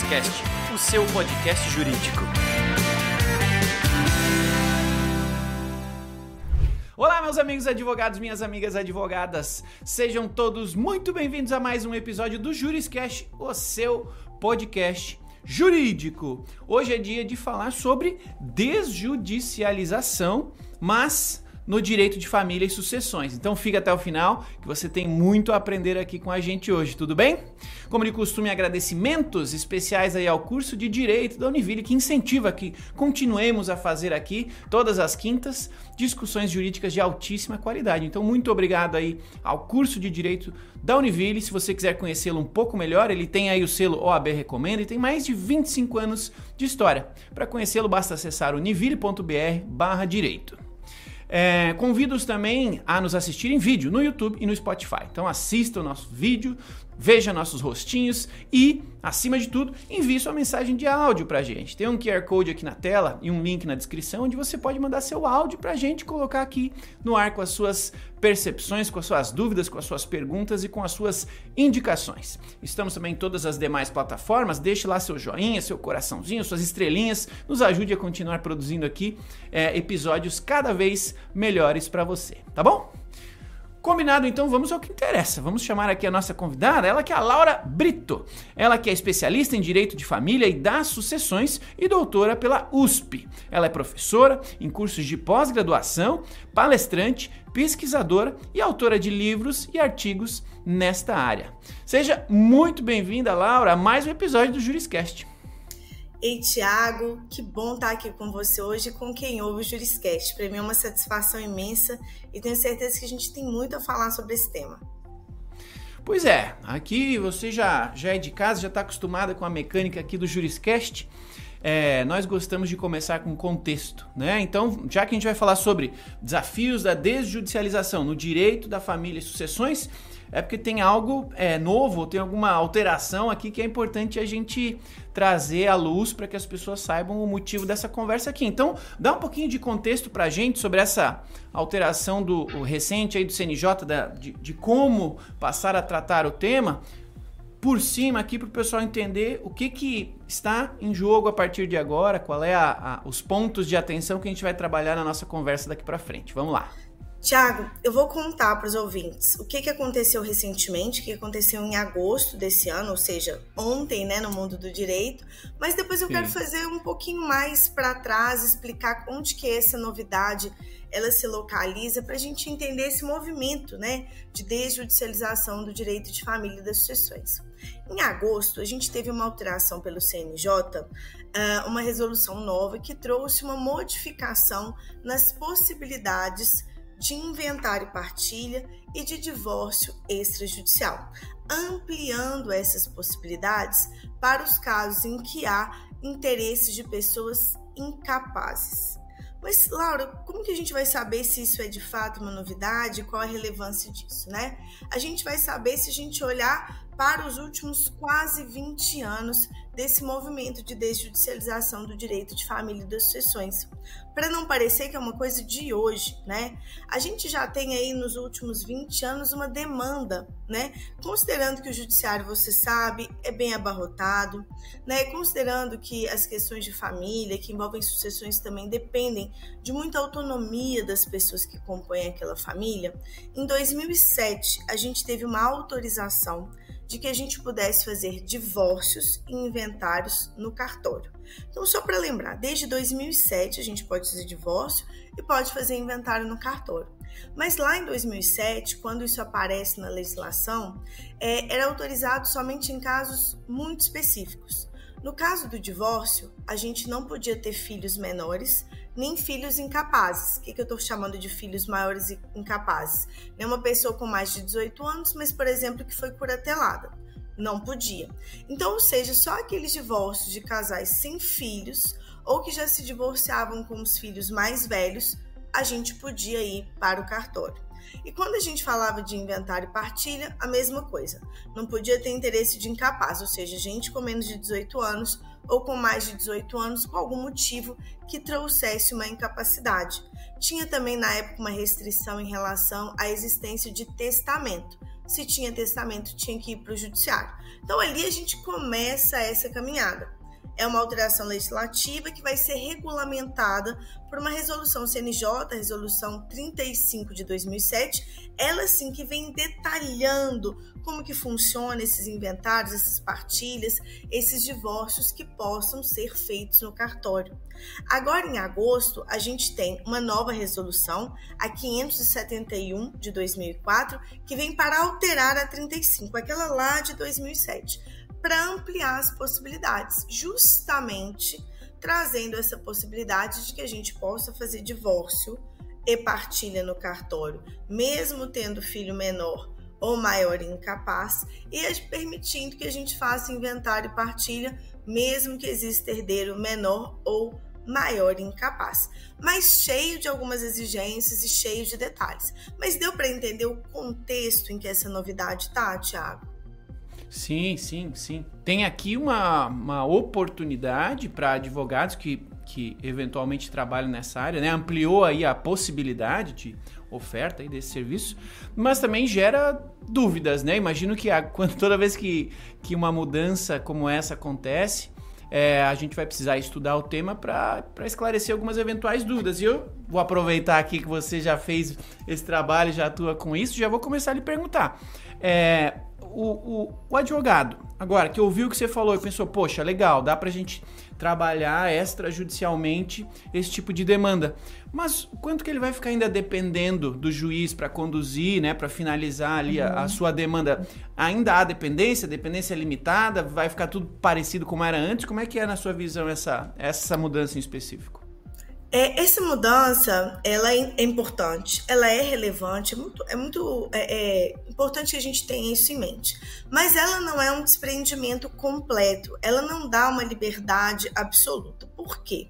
Juriscast, o seu podcast jurídico. Olá, meus amigos advogados, minhas amigas advogadas. Sejam todos muito bem-vindos a mais um episódio do Juriscast, o seu podcast jurídico. Hoje é dia de falar sobre desjudicialização, mas no direito de família e sucessões. Então fica até o final, que você tem muito a aprender aqui com a gente hoje, tudo bem? Como de costume, agradecimentos especiais aí ao curso de Direito da Univille, que incentiva que continuemos a fazer aqui, todas as quintas, discussões jurídicas de altíssima qualidade. Então muito obrigado aí ao curso de Direito da Univille. Se você quiser conhecê-lo um pouco melhor, ele tem aí o selo OAB Recomenda e tem mais de 25 anos de história. Para conhecê-lo, basta acessar univille.br/direito. Convido-os também a nos assistir em vídeo no YouTube e no Spotify. Então assista o nosso vídeo, veja nossos rostinhos e, acima de tudo, envie sua mensagem de áudio pra gente. Tem um QR Code aqui na tela e um link na descrição onde você pode mandar seu áudio pra gente colocar aqui no ar com as suas percepções, com as suas dúvidas, com as suas perguntas e com as suas indicações. Estamos também em todas as demais plataformas. Deixe lá seu joinha, seu coraçãozinho, suas estrelinhas. Nos ajude a continuar produzindo aqui episódios cada vez melhores para você, tá bom? Combinado, então vamos ao que interessa. Vamos chamar aqui a nossa convidada, ela que é a Laura Brito. Ela que é especialista em Direito de Família e das Sucessões e doutora pela USP. Ela é professora em cursos de pós-graduação, palestrante, pesquisadora e autora de livros e artigos nesta área. Seja muito bem-vinda, Laura, a mais um episódio do Juriscast. Ei, Thiago, que bom estar aqui com você hoje e com quem ouve o Juriscast. Para mim é uma satisfação imensa e tenho certeza que a gente tem muito a falar sobre esse tema. Pois é, aqui você já é de casa, já está acostumada com a mecânica aqui do Juriscast. Nós gostamos de começar com contexto, né? Então, já que a gente vai falar sobre desafios da desjudicialização no direito da família e sucessões, é porque tem algo novo, tem alguma alteração aqui que é importante a gente trazer à luz para que as pessoas saibam o motivo dessa conversa aqui. Então, dá um pouquinho de contexto para a gente sobre essa alteração recente aí do CNJ, de como passar a tratar o tema, por cima aqui para o pessoal entender o que está em jogo a partir de agora, qual é os pontos de atenção que a gente vai trabalhar na nossa conversa daqui para frente. Vamos lá. Tiago, eu vou contar para os ouvintes o que aconteceu recentemente, o que aconteceu em agosto desse ano, ou seja, ontem, né, no mundo do direito, mas depois eu quero fazer um pouquinho mais para trás, explicar onde que essa novidade ela se localiza para a gente entender esse movimento, né, de desjudicialização do direito de família e das sucessões. Em agosto, a gente teve uma alteração pelo CNJ, uma resolução nova que trouxe uma modificação nas possibilidades de inventário e partilha e de divórcio extrajudicial, ampliando essas possibilidades para os casos em que há interesses de pessoas incapazes. Mas, Laura, como que a gente vai saber se isso é de fato uma novidade? Qual a relevância disso, né? A gente vai saber se a gente olhar para os últimos quase 20 anos desse movimento de desjudicialização do direito de família e das sucessões. Para não parecer que é uma coisa de hoje, né? A gente já tem aí nos últimos 20 anos uma demanda, né? Considerando que o judiciário, você sabe, é bem abarrotado, né? Considerando que as questões de família, que envolvem sucessões também dependem de muita autonomia das pessoas que compõem aquela família. Em 2007, a gente teve uma autorização de que a gente pudesse fazer divórcios e inventários no cartório. Então, só para lembrar, desde 2007 a gente pode fazer divórcio e pode fazer inventário no cartório. Mas lá em 2007, quando isso aparece na legislação, era autorizado somente em casos muito específicos. No caso do divórcio, a gente não podia ter filhos menores, nem filhos incapazes. O que eu estou chamando de filhos maiores e incapazes? É uma pessoa com mais de 18 anos, mas, por exemplo, que foi curatelada. Não podia. Então, ou seja, só aqueles divórcios de casais sem filhos ou que já se divorciavam com os filhos mais velhos, a gente podia ir para o cartório. E quando a gente falava de inventário e partilha, a mesma coisa. Não podia ter interesse de incapaz, ou seja, gente com menos de 18 anos ou com mais de 18 anos por algum motivo que trouxesse uma incapacidade. Tinha também na época uma restrição em relação à existência de testamento. se tinha testamento, tinha que ir para o judiciário. Então ali a gente começa essa caminhada. É uma alteração legislativa que vai ser regulamentada por uma resolução CNJ, resolução 35 de 2007, ela sim que vem detalhando como que funciona esses inventários, essas partilhas, esses divórcios que possam ser feitos no cartório. Agora, em agosto, a gente tem uma nova resolução, a 571 de 2004, que vem para alterar a 35, aquela lá de 2007, para ampliar as possibilidades, justamente trazendo essa possibilidade de que a gente possa fazer divórcio e partilha no cartório, mesmo tendo filho menor ou maior incapaz, e permitindo que a gente faça inventário e partilha, mesmo que exista herdeiro menor ou maior incapaz, mas cheio de algumas exigências e cheio de detalhes. Mas deu para entender o contexto em que essa novidade está, Thiago? Sim. Tem aqui uma oportunidade para advogados que eventualmente trabalham nessa área, né? Ampliou aí a possibilidade de oferta aí desse serviço, mas também gera dúvidas, né? Imagino que toda vez que uma mudança como essa acontece, a gente vai precisar estudar o tema para esclarecer algumas eventuais dúvidas. E eu vou aproveitar aqui que você já fez esse trabalho, já atua com isso, já vou começar a lhe perguntar. O advogado, agora, que ouviu o que você falou e pensou, poxa, legal, dá pra gente trabalhar extrajudicialmente esse tipo de demanda. Mas o quanto que ele vai ficar ainda dependendo do juiz para conduzir, né, para finalizar ali a sua demanda? Ainda há dependência limitada? Vai ficar tudo parecido como era antes? Como é que é, na sua visão, essa mudança em específico? Essa mudança, ela é importante, ela é relevante, é muito importante que a gente tenha isso em mente. Mas ela não é um desprendimento completo, ela não dá uma liberdade absoluta. Por quê?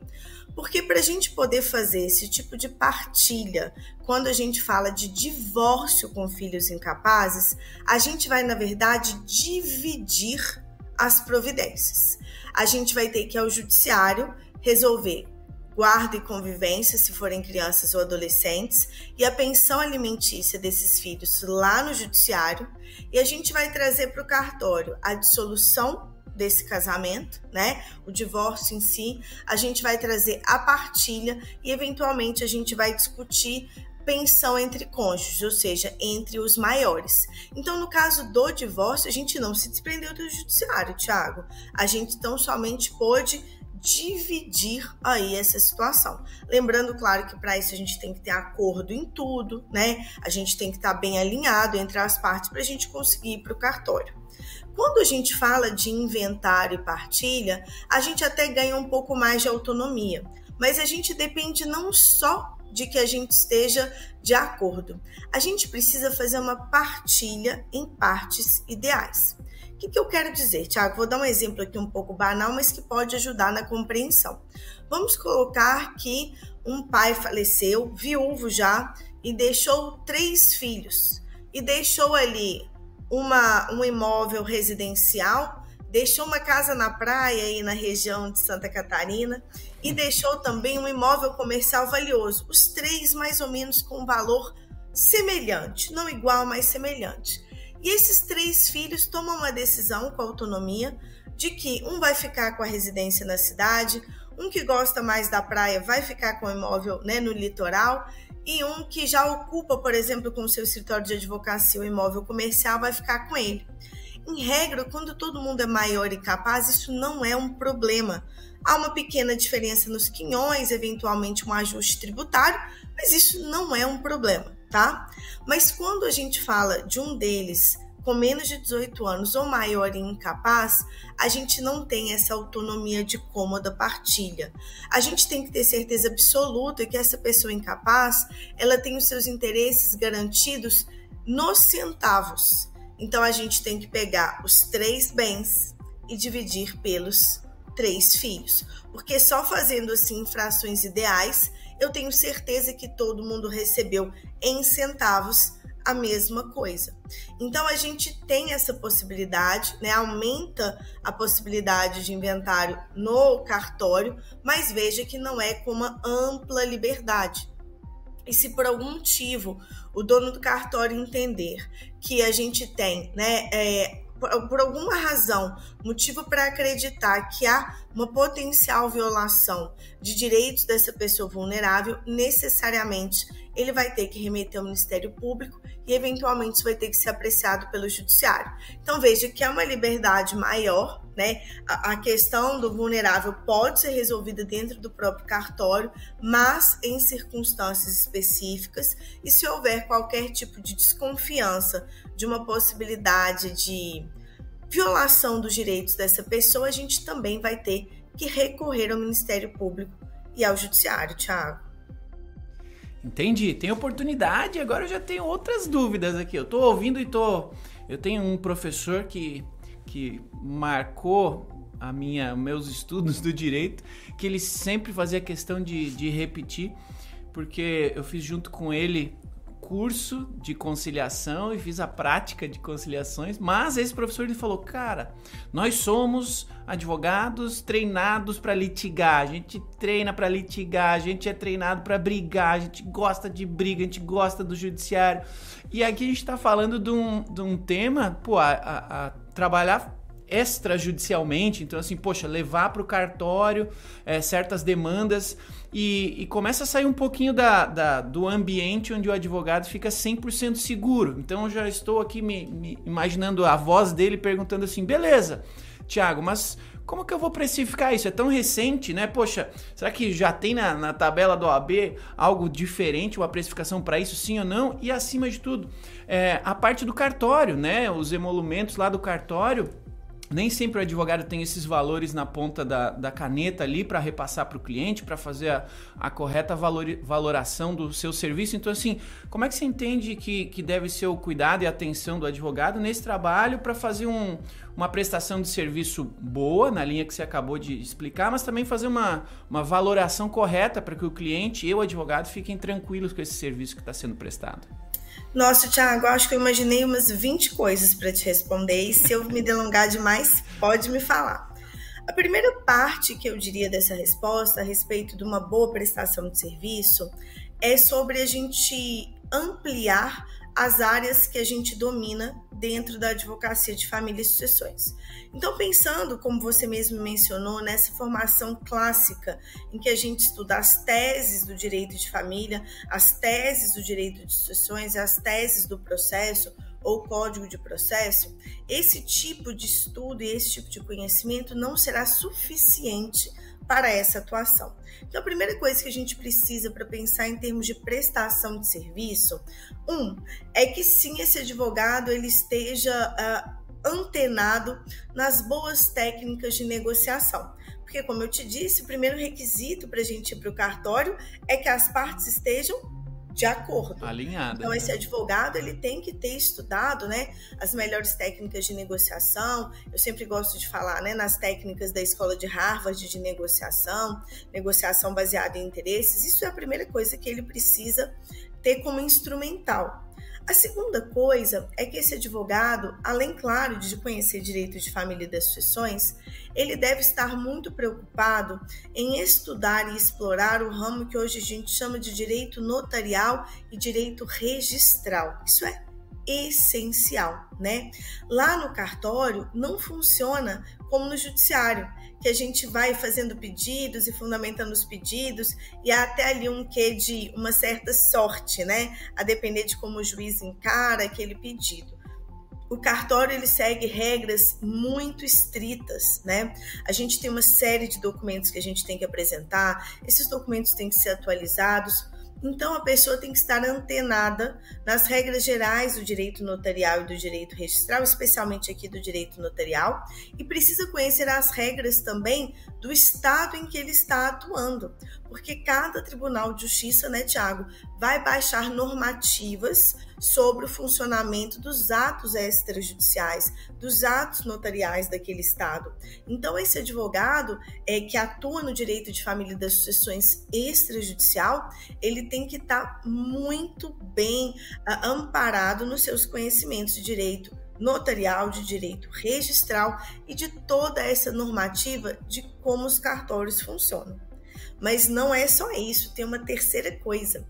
Porque para a gente poder fazer esse tipo de partilha, quando a gente fala de divórcio com filhos incapazes, a gente vai, na verdade, dividir as providências. A gente vai ter que ir ao judiciário resolver guarda e convivência, se forem crianças ou adolescentes, e a pensão alimentícia desses filhos lá no judiciário, e a gente vai trazer para o cartório a dissolução desse casamento, né? O divórcio em si, a gente vai trazer a partilha e, eventualmente, a gente vai discutir pensão entre cônjuges, ou seja, entre os maiores. Então, no caso do divórcio, a gente não se desprendeu do judiciário, Thiago. A gente tão somente pôde dividir aí essa situação. Lembrando, claro, que para isso a gente tem que ter acordo em tudo, né? A gente tem que estar bem alinhado entre as partes para a gente conseguir ir para o cartório. Quando a gente fala de inventário e partilha, a gente até ganha um pouco mais de autonomia, mas a gente depende não só de que a gente esteja de acordo. A gente precisa fazer uma partilha em partes ideais. O que eu quero dizer, Thiago? Vou dar um exemplo aqui um pouco banal, mas que pode ajudar na compreensão. Vamos colocar que um pai faleceu, viúvo já, e deixou 3 filhos. E deixou ali um imóvel residencial, deixou uma casa na praia aí na região de Santa Catarina e deixou também um imóvel comercial valioso. Os 3 mais ou menos com valor semelhante, não igual, mas semelhante. E esses 3 filhos tomam uma decisão com autonomia de que um vai ficar com a residência na cidade, um que gosta mais da praia vai ficar com o imóvel, né, no litoral, e um que já ocupa, por exemplo, com o seu escritório de advocacia o imóvel comercial vai ficar com ele. Em regra, quando todo mundo é maior e capaz, isso não é um problema. Há uma pequena diferença nos quinhões, eventualmente um ajuste tributário, mas isso não é um problema, tá? Mas quando a gente fala de um deles com menos de 18 anos ou maior e incapaz, a gente não tem essa autonomia de cômoda partilha. A gente tem que ter certeza absoluta que essa pessoa incapaz, ela tem os seus interesses garantidos nos centavos. Então, a gente tem que pegar os 3 bens e dividir pelos 3 filhos. Porque só fazendo assim frações ideais, eu tenho certeza que todo mundo recebeu em centavos a mesma coisa. Então, a gente tem essa possibilidade, né? Aumenta a possibilidade de inventário no cartório, mas veja que não é com uma ampla liberdade. E se por algum motivo o dono do cartório entender que a gente tem, né, por alguma razão, motivo para acreditar que há uma potencial violação de direitos dessa pessoa vulnerável, necessariamente ele vai ter que remeter ao Ministério Público e eventualmente isso vai ter que ser apreciado pelo Judiciário. Então veja que é uma liberdade maior, né? A questão do vulnerável pode ser resolvida dentro do próprio cartório, mas em circunstâncias específicas, e se houver qualquer tipo de desconfiança de uma possibilidade de violação dos direitos dessa pessoa, a gente também vai ter que recorrer ao Ministério Público e ao Judiciário, Thiago. Entendi, tem oportunidade, agora eu já tenho outras dúvidas aqui. Eu tô ouvindo eu tenho um professor que marcou meus estudos do direito, que ele sempre fazia questão de repetir, porque eu fiz junto com ele curso de conciliação e fiz a prática de conciliações, mas esse professor ele falou, cara, nós somos advogados treinados para litigar, a gente treina para litigar, a gente é treinado para brigar, a gente gosta de briga, a gente gosta do judiciário, e aqui a gente está falando de um tema, a trabalhar extrajudicialmente, então assim, poxa, levar para o cartório certas demandas e começa a sair um pouquinho do ambiente onde o advogado fica 100% seguro. Então eu já estou aqui me imaginando a voz dele perguntando assim, beleza, Thiago, mas como que eu vou precificar isso? É tão recente, né? Poxa, será que já tem na tabela do OAB algo diferente, uma precificação para isso, sim ou não? E acima de tudo, a parte do cartório, né? Os emolumentos lá do cartório, nem sempre o advogado tem esses valores na ponta da caneta ali para repassar para o cliente, para fazer a correta valoração do seu serviço. Então, assim, como é que você entende que deve ser o cuidado e a atenção do advogado nesse trabalho para fazer uma prestação de serviço boa, na linha que você acabou de explicar, mas também fazer uma valoração correta para que o cliente e o advogado fiquem tranquilos com esse serviço que está sendo prestado? Nossa, Thiago, acho que eu imaginei umas 20 coisas para te responder e se eu me delongar demais, pode me falar. A primeira parte que eu diria dessa resposta a respeito de uma boa prestação de serviço é sobre a gente ampliar as áreas que a gente domina dentro da advocacia de família e sucessões. Então, pensando, como você mesmo mencionou, nessa formação clássica em que a gente estuda as teses do direito de família, as teses do direito de sucessões e as teses do processo ou código de processo, esse tipo de estudo e esse tipo de conhecimento não será suficiente para essa atuação. Então, a primeira coisa que a gente precisa para pensar em termos de prestação de serviço, é que sim, esse advogado ele esteja antenado nas boas técnicas de negociação. Porque, como eu te disse, o primeiro requisito para a gente ir para o cartório é que as partes estejam de acordo. Alinhada. Então, esse advogado ele tem que ter estudado, né, as melhores técnicas de negociação. Eu sempre gosto de falar, né, nas técnicas da escola de Harvard de negociação baseada em interesses. Isso é a primeira coisa que ele precisa ter como instrumental. A segunda coisa é que esse advogado, além, claro, de conhecer direito de família e das sucessões, ele deve estar muito preocupado em estudar e explorar o ramo que hoje a gente chama de direito notarial e direito registral. Isso é essencial, né? Lá no cartório não funciona como no judiciário, que a gente vai fazendo pedidos e fundamentando os pedidos e há até ali um quê de uma certa sorte, né? A depender de como o juiz encara aquele pedido. O cartório ele segue regras muito estritas, né? A gente tem uma série de documentos que a gente tem que apresentar, esses documentos têm que ser atualizados. Então, a pessoa tem que estar antenada nas regras gerais do direito notarial e do direito registral, especialmente aqui do direito notarial, e precisa conhecer as regras também do estado em que ele está atuando, porque cada tribunal de justiça, né, Thiago, vai baixar normativas sobre o funcionamento dos atos extrajudiciais, dos atos notariais daquele estado. Então, esse advogado que atua no direito de família e das sucessões extrajudicial, ele tem que estar muito bem amparado nos seus conhecimentos de direito notarial, de direito registral e de toda essa normativa de como os cartórios funcionam. Mas não é só isso, tem uma terceira coisa.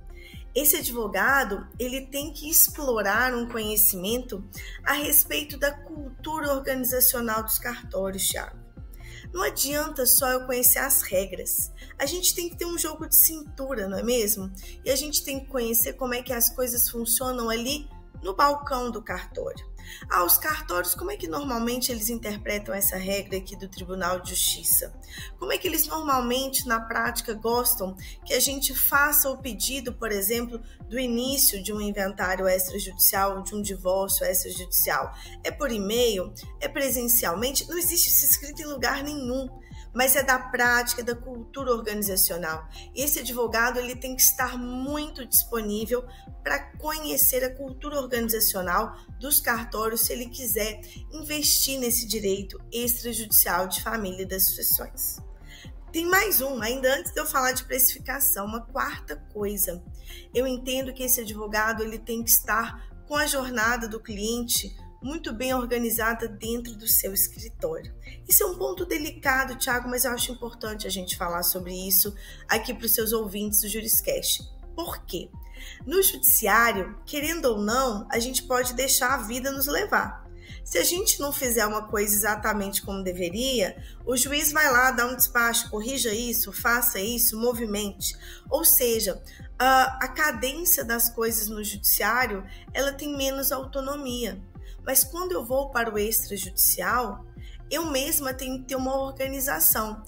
Esse advogado, ele tem que explorar um conhecimento a respeito da cultura organizacional dos cartórios, Thiago. Não adianta só eu conhecer as regras. A gente tem que ter um jogo de cintura, não é mesmo? E a gente tem que conhecer como é que as coisas funcionam ali no balcão do cartório. Os cartórios, como é que normalmente eles interpretam essa regra aqui do Tribunal de Justiça? Como é que eles normalmente, na prática, gostam que a gente faça o pedido, por exemplo, do início de um inventário extrajudicial, de um divórcio extrajudicial? É por e-mail? É presencialmente? Não existe isso escrito em lugar nenhum. Mas é da prática, da cultura organizacional. E esse advogado ele tem que estar muito disponível para conhecer a cultura organizacional dos cartórios se ele quiser investir nesse direito extrajudicial de família e das sucessões. Tem mais ainda antes de eu falar de precificação, uma quarta coisa. Eu entendo que esse advogado ele tem que estar com a jornada do cliente muito bem organizada dentro do seu escritório. Isso é um ponto delicado, Thiago, mas eu acho importante a gente falar sobre isso aqui para os seus ouvintes do Juriscast. Por quê? No judiciário, querendo ou não, a gente pode deixar a vida nos levar. Se a gente não fizer uma coisa exatamente como deveria, o juiz vai lá dar um despacho, corrija isso, faça isso, movimente. Ou seja, a cadência das coisas no judiciário, ela tem menos autonomia. Mas quando eu vou para o extrajudicial, eu mesma tenho que ter uma organização.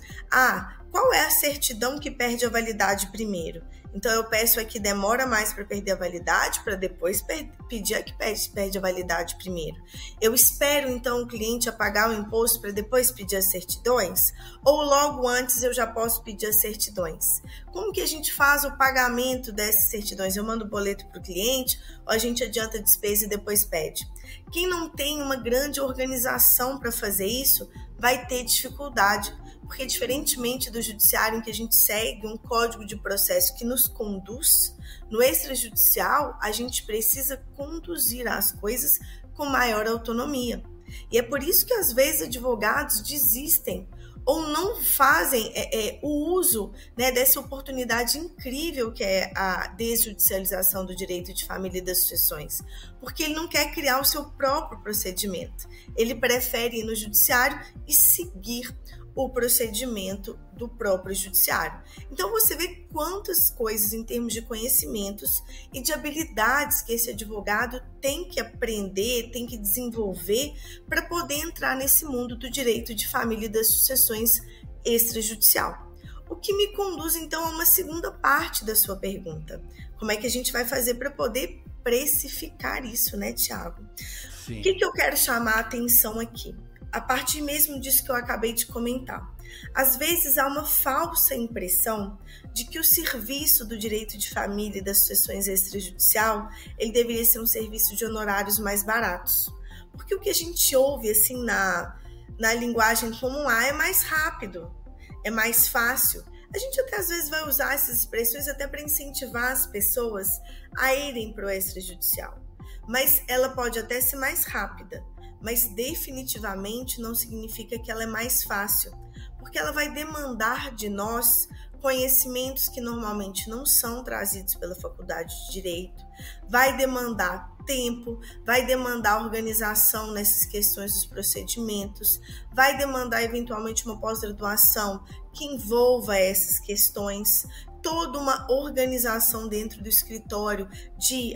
Qual é a certidão que perde a validade primeiro? Então, eu peço a que demora mais para perder a validade, para depois pedir a que perde a validade primeiro. Eu espero, então, o cliente a pagar o imposto para depois pedir as certidões? Ou logo antes eu já posso pedir as certidões? Como que a gente faz o pagamento dessas certidões? Eu mando o boleto para o cliente ou a gente adianta a despesa e depois pede? Quem não tem uma grande organização para fazer isso vai ter dificuldade, porque diferentemente do judiciário em que a gente segue um código de processo que nos conduz, no extrajudicial a gente precisa conduzir as coisas com maior autonomia. E é por isso que às vezes advogados desistem ou não fazem o uso, né, dessa oportunidade incrível que é a desjudicialização do direito de família e das sucessões, porque ele não quer criar o seu próprio procedimento. Ele prefere ir no judiciário e seguir o procedimento do próprio judiciário. Então você vê quantas coisas em termos de conhecimentos e de habilidades que esse advogado tem que aprender, tem que desenvolver para poder entrar nesse mundo do direito de família e das sucessões extrajudicial. O que me conduz então a uma segunda parte da sua pergunta. Como é que a gente vai fazer para poder precificar isso, né, Thiago? Sim. O que eu quero chamar a atenção aqui? A partir mesmo disso que eu acabei de comentar. Às vezes há uma falsa impressão de que o serviço do direito de família e das sucessões extrajudicial, ele deveria ser um serviço de honorários mais baratos. Porque o que a gente ouve assim na linguagem comum é mais rápido, é mais fácil. A gente até às vezes vai usar essas expressões até para incentivar as pessoas a irem para o extrajudicial. Mas ela pode até ser mais rápida. Mas definitivamente não significa que ela é mais fácil, porque ela vai demandar de nós conhecimentos que normalmente não são trazidos pela faculdade de Direito, vai demandar tempo, vai demandar organização nessas questões dos procedimentos, vai demandar eventualmente uma pós-graduação que envolva essas questões, toda uma organização dentro do escritório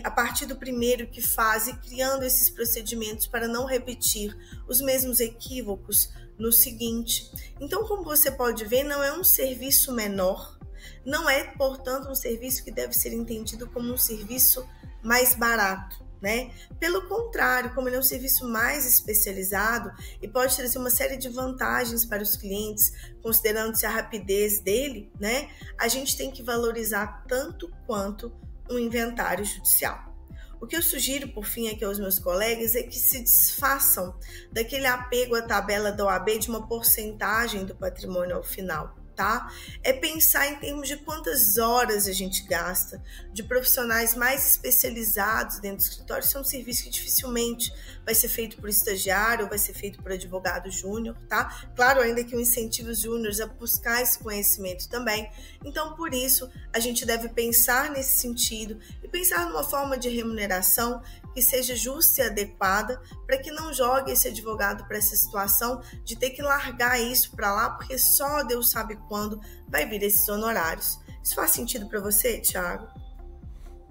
a partir do primeiro que faz e criando esses procedimentos para não repetir os mesmos equívocos no seguinte. Então, como você pode ver, não é um serviço menor, não é, portanto, um serviço que deve ser entendido como um serviço mais barato, né? Pelo contrário, como ele é um serviço mais especializado e pode trazer uma série de vantagens para os clientes, considerando-se a rapidez dele, né? A gente tem que valorizar tanto quanto um inventário judicial. O que eu sugiro, por fim, aqui aos meus colegas é que se desfaçam daquele apego à tabela da OAB de uma porcentagem do patrimônio ao final. Tá? É pensar em termos de quantas horas a gente gasta, de profissionais mais especializados dentro do escritório. Isso é um serviço que dificilmente vai ser feito por estagiário, vai ser feito por advogado júnior, tá? Claro, ainda que eu incentive os júniores a buscar esse conhecimento também. Então, por isso, a gente deve pensar nesse sentido e pensar numa forma de remuneração que seja justa e adequada, para que não jogue esse advogado para essa situação de ter que largar isso para lá, porque só Deus sabe quando vai vir esses honorários. Isso faz sentido para você, Thiago?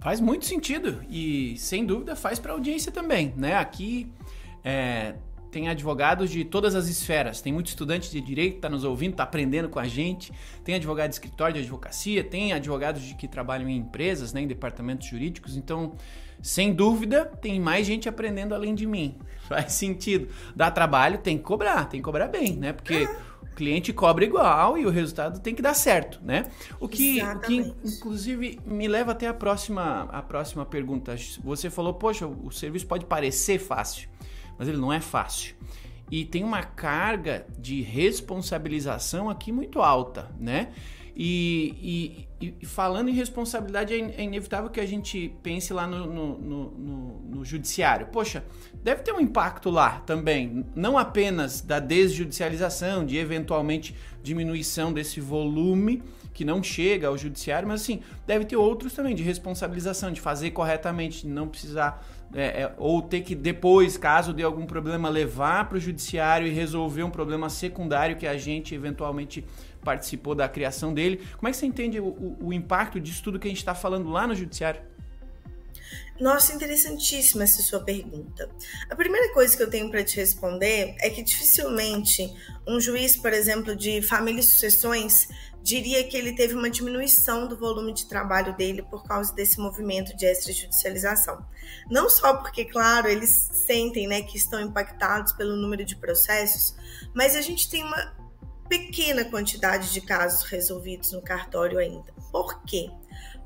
Faz muito sentido e, sem dúvida, faz para a audiência também, né? Aqui tem advogados de todas as esferas, tem muito estudante de direito que está nos ouvindo, está aprendendo com a gente, tem advogado de escritório de advocacia, tem advogados que trabalham em empresas, né, em departamentos jurídicos, então, sem dúvida, tem mais gente aprendendo além de mim. Faz sentido. Dá trabalho, tem que cobrar bem, né? Porque o cliente cobra igual e o resultado tem que dar certo, né? O que inclusive, me leva até a próxima pergunta. Você falou, poxa, o serviço pode parecer fácil, mas ele não é fácil. E tem uma carga de responsabilização aqui muito alta, né? E falando em responsabilidade, é inevitável que a gente pense lá no judiciário. Poxa, deve ter um impacto lá também, não apenas da desjudicialização, de eventualmente diminuição desse volume que não chega ao judiciário, mas assim, deve ter outros também, de responsabilização, de fazer corretamente, de não precisar, ou ter que depois, caso dê algum problema, levar para o judiciário e resolver um problema secundário que a gente eventualmente participou da criação dele. Como é que você entende o impacto disso tudo que a gente está falando lá no judiciário? Nossa, interessantíssima essa sua pergunta. A primeira coisa que eu tenho para te responder é que dificilmente um juiz, por exemplo, de família e sucessões, diria que ele teve uma diminuição do volume de trabalho dele por causa desse movimento de extrajudicialização. Não só porque, claro, eles sentem, né, que estão impactados pelo número de processos, mas a gente tem uma pequena quantidade de casos resolvidos no cartório ainda. Por quê?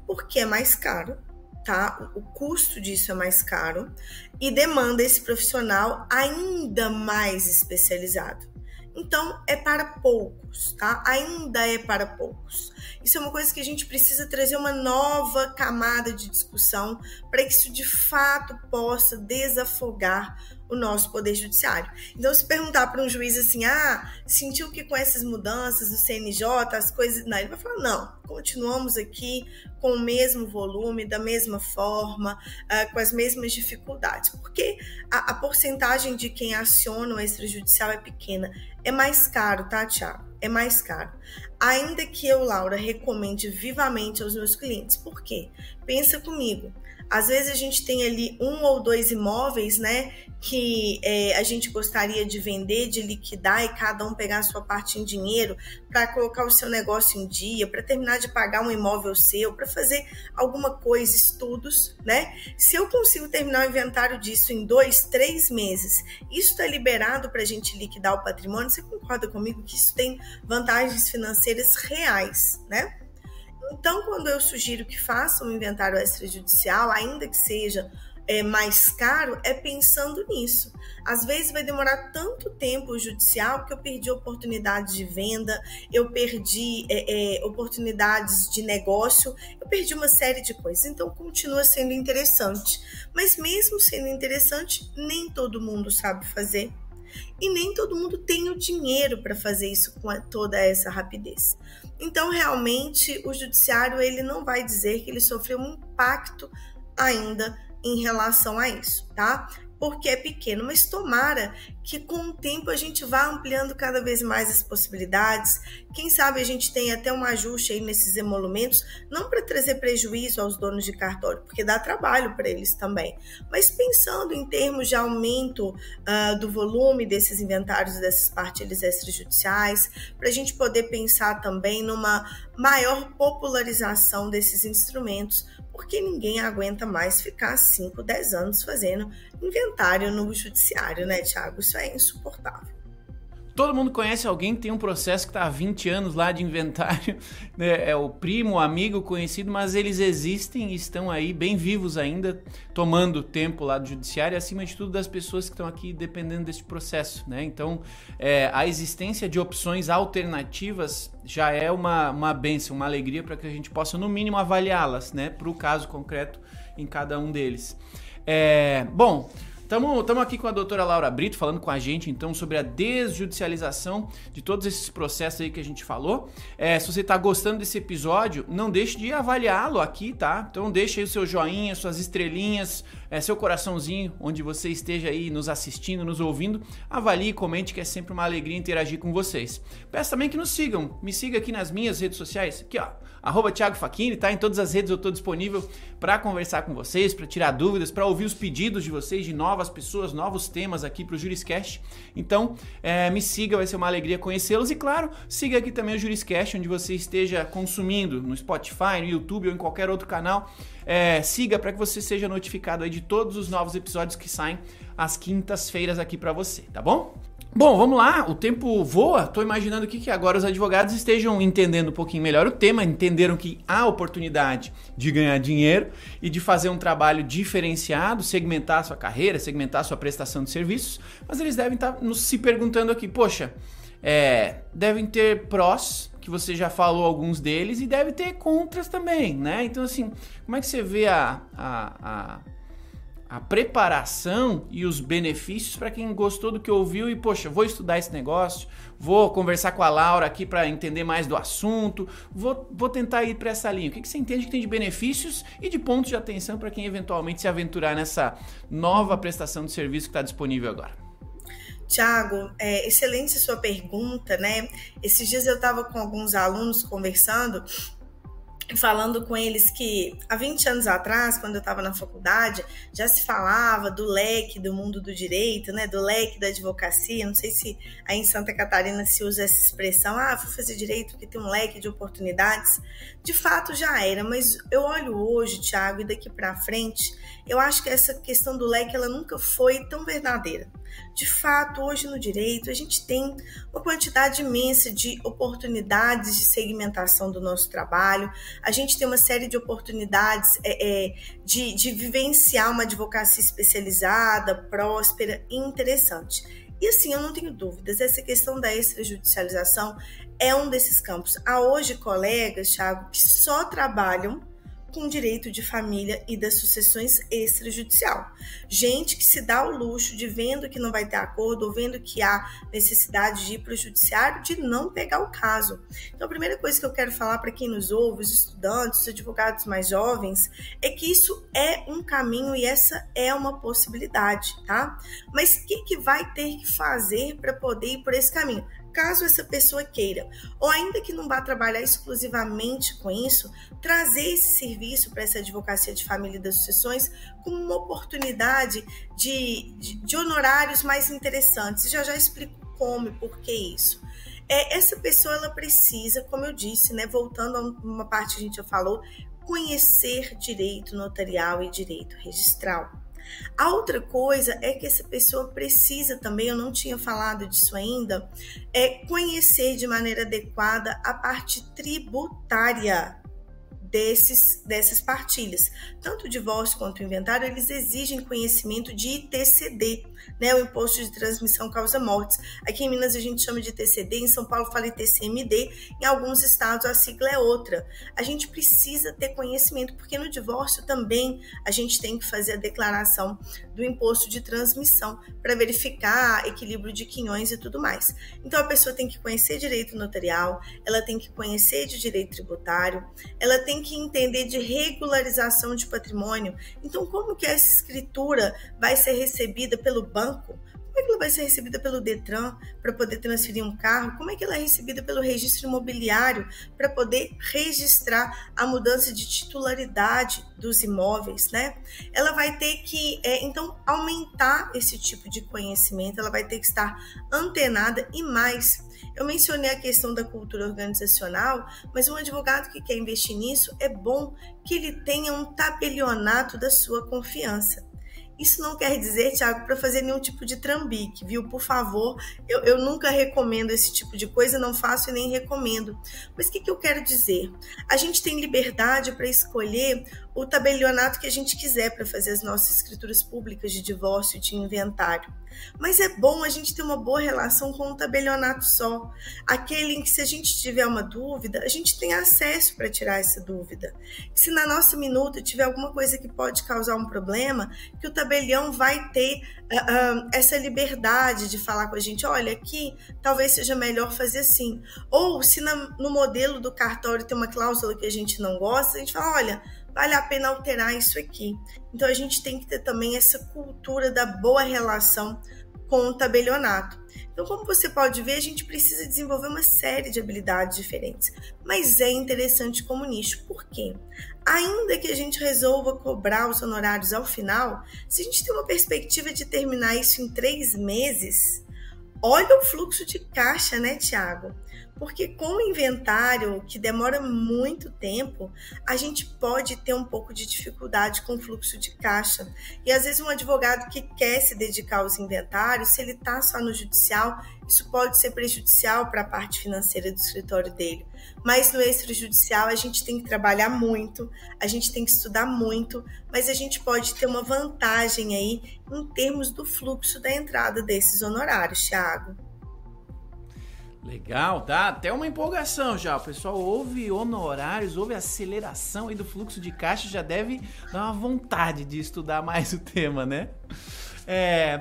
Porque é mais caro, tá? O custo disso é mais caro e demanda esse profissional ainda mais especializado. Então, é para poucos, tá? Ainda é para poucos. Isso é uma coisa que a gente precisa trazer uma nova camada de discussão para que isso de fato possa desafogar o nosso poder judiciário. Então, se perguntar para um juiz assim, sentiu que com essas mudanças do CNJ, as coisas... Não, ele vai falar, não, continuamos aqui com o mesmo volume, da mesma forma, com as mesmas dificuldades. Porque a porcentagem de quem aciona o extrajudicial é pequena. É mais caro, tá, Thiago? É mais caro. Ainda que eu, Laura, recomende vivamente aos meus clientes. Por quê? Pensa comigo. Às vezes a gente tem ali 1 ou 2 imóveis, né, que a gente gostaria de vender, de liquidar e cada um pegar a sua parte em dinheiro para colocar o seu negócio em dia, para terminar de pagar um imóvel seu, para fazer alguma coisa, estudos, né? Se eu consigo terminar o inventário disso em 2, 3 meses, isso está liberado para a gente liquidar o patrimônio, você concorda comigo que isso tem vantagens financeiras reais, né? Então, quando eu sugiro que façam um inventário extrajudicial, ainda que seja mais caro, é pensando nisso. Às vezes vai demorar tanto tempo o judicial que eu perdi oportunidades de venda, eu perdi oportunidades de negócio, eu perdi uma série de coisas. Então, continua sendo interessante. Mas mesmo sendo interessante, nem todo mundo sabe fazer. E nem todo mundo tem o dinheiro para fazer isso com toda essa rapidez. Então, realmente, o judiciário ele não vai dizer que ele sofreu um impacto ainda em relação a isso, tá? Porque é pequeno, mas tomara que com o tempo a gente vá ampliando cada vez mais as possibilidades. Quem sabe a gente tem até um ajuste aí nesses emolumentos, não para trazer prejuízo aos donos de cartório, porque dá trabalho para eles também, mas pensando em termos de aumento do volume desses inventários, dessas partilhas extrajudiciais, para a gente poder pensar também numa maior popularização desses instrumentos, porque ninguém aguenta mais ficar 5, 10 anos fazendo inventário no judiciário, né, Thiago? Isso é insuportável. Todo mundo conhece alguém que tem um processo que está há 20 anos lá de inventário, né? É o primo, o amigo, conhecido, mas eles existem e estão aí bem vivos ainda, tomando tempo lá do judiciário e, acima de tudo, das pessoas que estão aqui dependendo desse processo, né? Então, a existência de opções alternativas já é uma bênção, uma alegria para que a gente possa, no mínimo, avaliá-las, né? Para o caso concreto em cada um deles. Bom, Estamos aqui com a doutora Laura Brito falando com a gente então sobre a desjudicialização de todos esses processos aí que a gente falou. Se você está gostando desse episódio, não deixe de avaliá-lo aqui, tá? Então deixe aí o seu joinha, suas estrelinhas, seu coraçãozinho, onde você esteja aí nos assistindo, nos ouvindo. Avalie e comente, que é sempre uma alegria interagir com vocês. Peço também que nos sigam. Me siga aqui nas minhas redes sociais, aqui ó, @Thiago Facchini, tá? Em todas as redes eu estou disponível para conversar com vocês, para tirar dúvidas, para ouvir os pedidos de vocês, de novas pessoas, novos temas aqui para o Juriscast. Então, me siga, vai ser uma alegria conhecê-los. E claro, siga aqui também o Juriscast, onde você esteja consumindo, no Spotify, no YouTube ou em qualquer outro canal. Siga para que você seja notificado aí de todos os novos episódios que saem às quintas-feiras aqui para você, tá bom? Bom, vamos lá, o tempo voa. Estou imaginando aqui que agora os advogados estejam entendendo um pouquinho melhor o tema, entenderam que há oportunidade de ganhar dinheiro e de fazer um trabalho diferenciado, segmentar a sua carreira, segmentar a sua prestação de serviços, mas eles devem estar se perguntando aqui, poxa, devem ter prós, que você já falou alguns deles, e deve ter contras também, né? Então, assim, como é que você vê a preparação e os benefícios para quem gostou do que ouviu e, poxa, vou estudar esse negócio, vou conversar com a Laura aqui para entender mais do assunto, vou tentar ir para essa linha. O que você entende que tem de benefícios e de pontos de atenção para quem eventualmente se aventurar nessa nova prestação de serviço que está disponível agora? Tiago, excelente a sua pergunta, né? Esses dias eu estava com alguns alunos conversando, falando com eles que há 20 anos atrás, quando eu estava na faculdade, já se falava do leque do mundo do direito, né, do leque da advocacia. Não sei se aí em Santa Catarina se usa essa expressão, vou fazer direito porque tem um leque de oportunidades. De fato já era, mas eu olho hoje, Thiago, e daqui para frente, eu acho que essa questão do leque ela nunca foi tão verdadeira. De fato, hoje no direito, a gente tem uma quantidade imensa de oportunidades de segmentação do nosso trabalho, a gente tem uma série de oportunidades de vivenciar uma advocacia especializada, próspera e interessante. E assim, eu não tenho dúvidas, essa questão da extrajudicialização é um desses campos. Há hoje colegas, Thiago, que só trabalham com direito de família e das sucessões extrajudicial. Gente que se dá o luxo de, vendo que não vai ter acordo ou vendo que há necessidade de ir para o judiciário, de não pegar o caso. Então, a primeira coisa que eu quero falar para quem nos ouve, os estudantes, os advogados mais jovens, é que isso é um caminho e essa é uma possibilidade, tá? Mas o que vai ter que fazer para poder ir por esse caminho? Caso essa pessoa queira, ou ainda que não vá trabalhar exclusivamente com isso, trazer esse serviço para essa advocacia de família e das sucessões como uma oportunidade de honorários mais interessantes. Já explico como e por que isso. Essa pessoa ela precisa, como eu disse, né, voltando a uma parte que a gente já falou, conhecer direito notarial e direito registral. A outra coisa é que essa pessoa precisa também, eu não tinha falado disso ainda, conhecer de maneira adequada a parte tributária dessas partilhas. Tanto o divórcio quanto o inventário, eles exigem conhecimento de ITCD, né, o Imposto de Transmissão Causa Mortes. Aqui em Minas a gente chama de ITCD, em São Paulo fala ITCMD, em alguns estados a sigla é outra. A gente precisa ter conhecimento, porque no divórcio também a gente tem que fazer a declaração do Imposto de Transmissão para verificar equilíbrio de quinhões e tudo mais. Então a pessoa tem que conhecer direito notarial, ela tem que conhecer de direito tributário, ela tem que entender de regularização de patrimônio. Então, como que essa escritura vai ser recebida pelo banco? Como é que ela vai ser recebida pelo Detran para poder transferir um carro? Como é que ela é recebida pelo registro imobiliário para poder registrar a mudança de titularidade dos imóveis, né? Ela vai ter que, então, aumentar esse tipo de conhecimento, ela vai ter que estar antenada e mais. Eu mencionei a questão da cultura organizacional, mas um advogado que quer investir nisso, é bom que ele tenha um tabelionato da sua confiança. Isso não quer dizer, Thiago, para fazer nenhum tipo de trambique, viu? Por favor, eu nunca recomendo esse tipo de coisa, não faço e nem recomendo. Mas o que eu quero dizer? A gente tem liberdade para escolher o tabelionato que a gente quiser para fazer as nossas escrituras públicas de divórcio e de inventário. Mas é bom a gente ter uma boa relação com um tabelionato só. Aquele em que, se a gente tiver uma dúvida, a gente tem acesso para tirar essa dúvida. Se na nossa minuta tiver alguma coisa que pode causar um problema, que o tabelionato tabelião vai ter essa liberdade de falar com a gente, olha, aqui talvez seja melhor fazer assim. Ou se no modelo do cartório tem uma cláusula que a gente não gosta, a gente fala, olha, vale a pena alterar isso aqui. Então a gente tem que ter também essa cultura da boa relação com o tabelionato. Então, como você pode ver, a gente precisa desenvolver uma série de habilidades diferentes, mas é interessante como nicho. Por quê? Ainda que a gente resolva cobrar os honorários ao final, se a gente tem uma perspectiva de terminar isso em 3 meses, olha o fluxo de caixa, né, Thiago? Porque com o inventário, que demora muito tempo, a gente pode ter um pouco de dificuldade com o fluxo de caixa. E às vezes um advogado que quer se dedicar aos inventários, se ele está só no judicial, isso pode ser prejudicial para a parte financeira do escritório dele. Mas no extrajudicial a gente tem que trabalhar muito, a gente tem que estudar muito, mas a gente pode ter uma vantagem aí em termos do fluxo da entrada desses honorários, Thiago. Legal, tá? Até uma empolgação já. O pessoal ouve honorários, ouve aceleração aí do fluxo de caixa, já deve dar uma vontade de estudar mais o tema, né?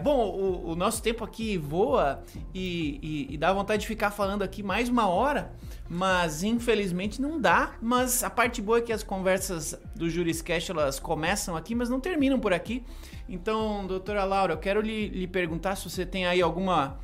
Bom, o nosso tempo aqui voa e dá vontade de ficar falando aqui mais 1 hora, mas infelizmente não dá. Mas a parte boa é que as conversas do Juriscast, elas começam aqui, mas não terminam por aqui. Então, doutora Laura, eu quero lhe perguntar se você tem aí alguma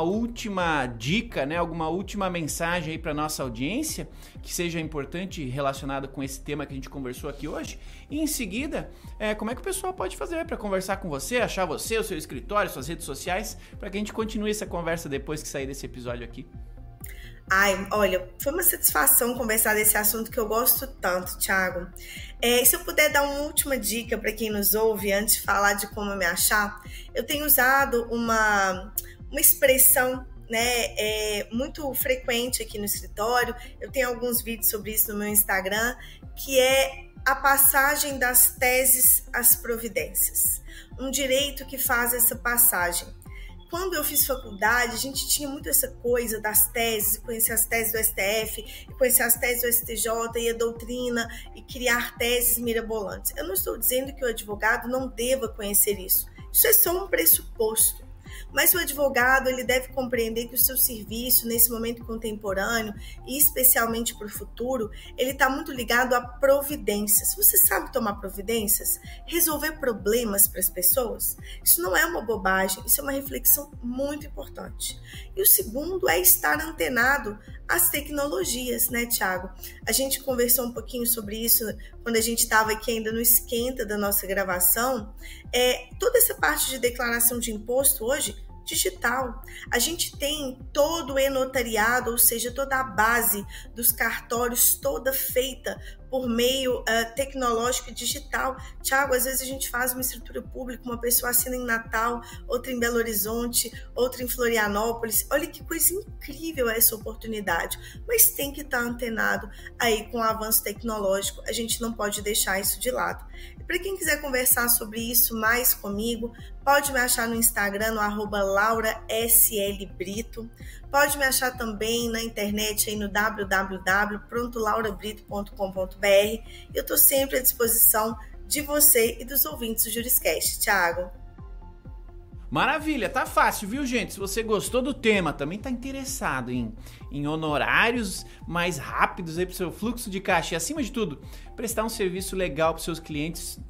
última dica, né? Alguma última mensagem aí para nossa audiência que seja importante relacionada com esse tema que a gente conversou aqui hoje. E em seguida, como é que o pessoal pode fazer para conversar com você, achar você, o seu escritório, suas redes sociais, para que a gente continue essa conversa depois que sair desse episódio aqui? Ai, olha, foi uma satisfação conversar desse assunto que eu gosto tanto, Thiago. Se eu puder dar uma última dica para quem nos ouve, antes de falar de como me achar, eu tenho usado uma expressão, né, muito frequente aqui no escritório. Eu tenho alguns vídeos sobre isso no meu Instagram, que é a passagem das teses às providências. Um direito que faz essa passagem. Quando eu fiz faculdade, a gente tinha muito essa coisa das teses, conhecer as teses do STF, conhecer as teses do STJ e a doutrina, e criar teses mirabolantes. Eu não estou dizendo que o advogado não deva conhecer isso. Isso é só um pressuposto. Mas o advogado, ele deve compreender que o seu serviço, nesse momento contemporâneo, e especialmente para o futuro, ele está muito ligado a providências. Você sabe tomar providências? Resolver problemas para as pessoas? Isso não é uma bobagem, isso é uma reflexão muito importante. E o segundo é estar antenado às tecnologias, né, Thiago? A gente conversou um pouquinho sobre isso quando a gente estava aqui ainda no esquenta da nossa gravação. Toda essa parte de declaração de imposto hoje, digital. A gente tem todo o e-notariado, ou seja, toda a base dos cartórios toda feita por meio tecnológico e digital. Tiago, às vezes a gente faz uma escritura pública, uma pessoa assina em Natal, outra em Belo Horizonte, outra em Florianópolis. Olha que coisa incrível essa oportunidade, mas tem que estar antenado aí com o avanço tecnológico, a gente não pode deixar isso de lado. E para quem quiser conversar sobre isso mais comigo, pode me achar no Instagram, no @lauraslbrito. Pode me achar também na internet aí no www.prontolaurabrito.com.br. Eu estou sempre à disposição de você e dos ouvintes do Juriscast. Thiago. Maravilha, tá fácil, viu, gente? Se você gostou do tema, também tá interessado em honorários mais rápidos aí pro seu fluxo de caixa e, acima de tudo, prestar um serviço legal pros seus clientes,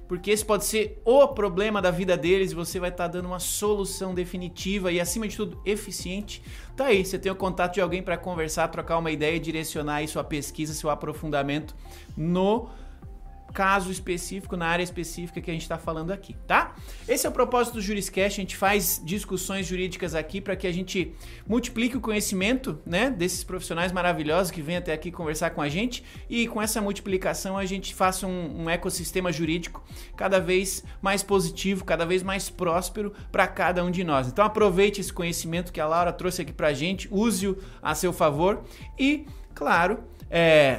porque esse pode ser o problema da vida deles e você vai estar dando uma solução definitiva e, acima de tudo, eficiente. Tá aí, você tem o contato de alguém para conversar, trocar uma ideia e direcionar aí sua pesquisa, seu aprofundamento no caso específico, na área específica que a gente está falando aqui, tá? Esse é o propósito do Juriscast, a gente faz discussões jurídicas aqui para que a gente multiplique o conhecimento, né, desses profissionais maravilhosos que vêm até aqui conversar com a gente e com essa multiplicação a gente faça um ecossistema jurídico cada vez mais positivo, cada vez mais próspero para cada um de nós. Então aproveite esse conhecimento que a Laura trouxe aqui para a gente, use-o a seu favor e, claro,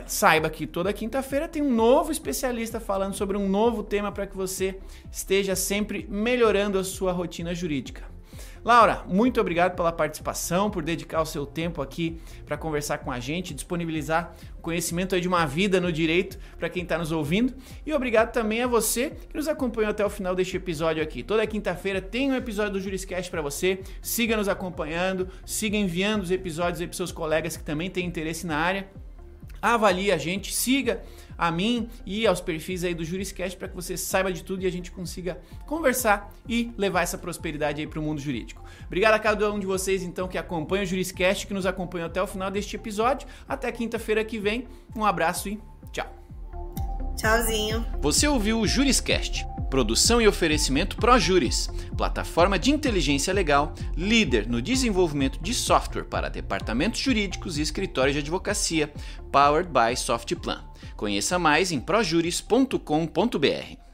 saiba que toda quinta-feira tem um novo especialista falando sobre um novo tema para que você esteja sempre melhorando a sua rotina jurídica. Laura, muito obrigado pela participação, por dedicar o seu tempo aqui para conversar com a gente, disponibilizar o conhecimento aí de uma vida no direito para quem está nos ouvindo. E obrigado também a você que nos acompanhou até o final deste episódio aqui. Toda quinta-feira tem um episódio do Juriscast para você. Siga nos acompanhando, siga enviando os episódios aí para seus colegas que também têm interesse na área. Avalie a gente, siga a mim e aos perfis aí do Juriscast para que você saiba de tudo e a gente consiga conversar e levar essa prosperidade aí para o mundo jurídico. Obrigado a cada um de vocês então que acompanha o Juriscast, que nos acompanham até o final deste episódio. Até quinta-feira que vem. Um abraço e tchau. Tchauzinho. Você ouviu o Juriscast, produção e oferecimento ProJuris, plataforma de inteligência legal, líder no desenvolvimento de software para departamentos jurídicos e escritórios de advocacia, powered by Softplan. Conheça mais em projuris.com.br.